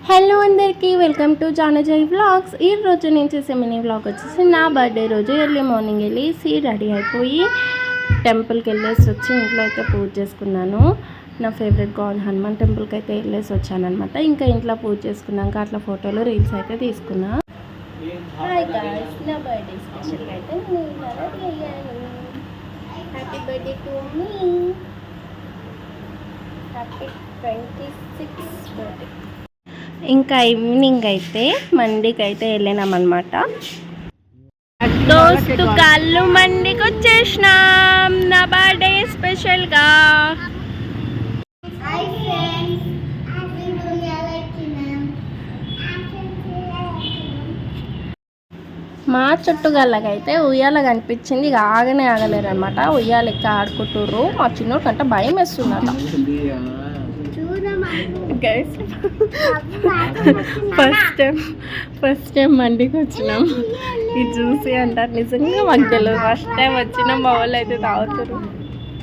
Hello అందరికీ welcome to జానజయ్ vlogs. ఈ రోజు నేను చేసే మినీ వ్లాగ్ వచ్చేసి నా బర్త్డే రోజు ఎర్లీ మార్నింగ్ వెళ్ళేసి రెడీ అయిపోయి టెంపుల్కి వెళ్ళేసి వచ్చి ఇంట్లో అయితే పూజ చేసుకున్నాను. నా ఫేవరెట్ గాడ్ హనుమాన్ టెంపుల్కి అయితే వెళ్ళేసి వచ్చానమాట. ఇంకా ఇంట్లో పూజ చేసుకున్నాక అట్లా ఫోటోలు రీల్స్ అయితే తీసుకున్నా. హాయ్ గాయ్స్, నా బర్త్డే స్పెషల్గా అయితే నేను రెడీ అయ్యాను. Happy birthday to me, happy 26th birthday. ఇంకా ఈవినింగ్ అయితే మండికి అయితే వెళ్ళినామన్నమాట. దోస్తు కళ్ళు మండికి వచ్చేసినాం నా బర్త్డే స్పెషల్గా. మా చుట్టుగల్లకైతే ఉయ్యాల కనిపించింది. ఇక ఆగనే ఆగలేరు అనమాట. ఉయ్యాల ఎక్క ఆడుకుంటుర్రు. మా చిన్నోడు కంటే భయం వేస్తుందట. ఫస్ట్ టైం మండికి వచ్చినాం. ఇది చూసి అంటారు నిజంగా మాకు తెలియదు. ఫస్ట్ టైం వచ్చినాం. మా వాళ్ళు అయితే తాగుతారు.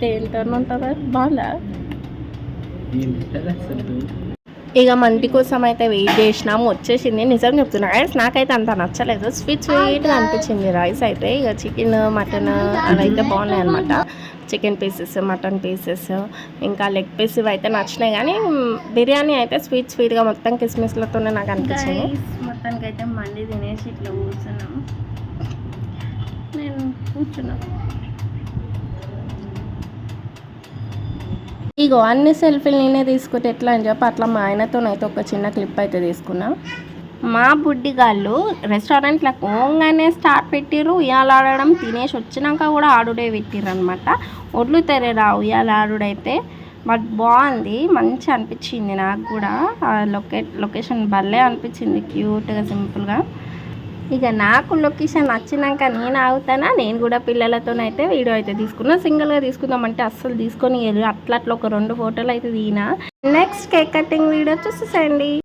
దేంతో ఉంటుందా బాగా. ఇక మండి కోసం అయితే వెయిట్ చేసినాము. వచ్చేసింది. నిజం చెప్తున్నా గైస్, నాకైతే అంత నచ్చలేదు. స్వీట్గా అనిపించింది రైస్ అయితే. ఇక చికెన్ మటన్ అలా అయితే బాగున్నాయి అనమాట. చికెన్ పీసెస్, మటన్ పీసెస్, ఇంకా లెగ్ పీస్ ఇవి అయితే నచ్చినాయి. కానీ బిర్యానీ అయితే స్వీట్గా మొత్తం కిస్మిస్లతోనే నాకు అనిపించింది. మొత్తానికి అయితే మండి తినేసి ఇట్లా కూర్చున్నాము. నేను కూర్చున్నాను. ఇగో అన్ని సెల్ఫీలు నేనే తీసుకుంటే ఎట్లా అని చెప్పి అట్లా మా ఆయనతోనైతే ఒక చిన్న క్లిప్ అయితే తీసుకున్నా. మా బుడ్డిగాళ్ళు రెస్టారెంట్లో ఓంగానే స్టార్ట్ పెట్టిర్రు ఉయ్యాల ఆడడం. తినేసి వచ్చినాక కూడా ఆడుడే పెట్టిర్రు అనమాట. ఒడ్లు తెరేరా ఉయ్యాల ఆడుడైతే. బట్ బాగుంది, మంచి అనిపించింది నాకు కూడా. లొకేషన్ భలే అనిపించింది, క్యూట్గా సింపుల్గా. ఇక నాకు లొకేషన్ నచ్చినాక నేను ఆగుతానా. నేను కూడా పిల్లలతోనైతే వీడియో అయితే తీసుకున్నా. సింగిల్గా తీసుకుందామంటే అస్సలు తీసుకొని అట్లా ఒక 2 ఫోటోలు అయితే దిగినా. Next cake cutting video చూసేసండి.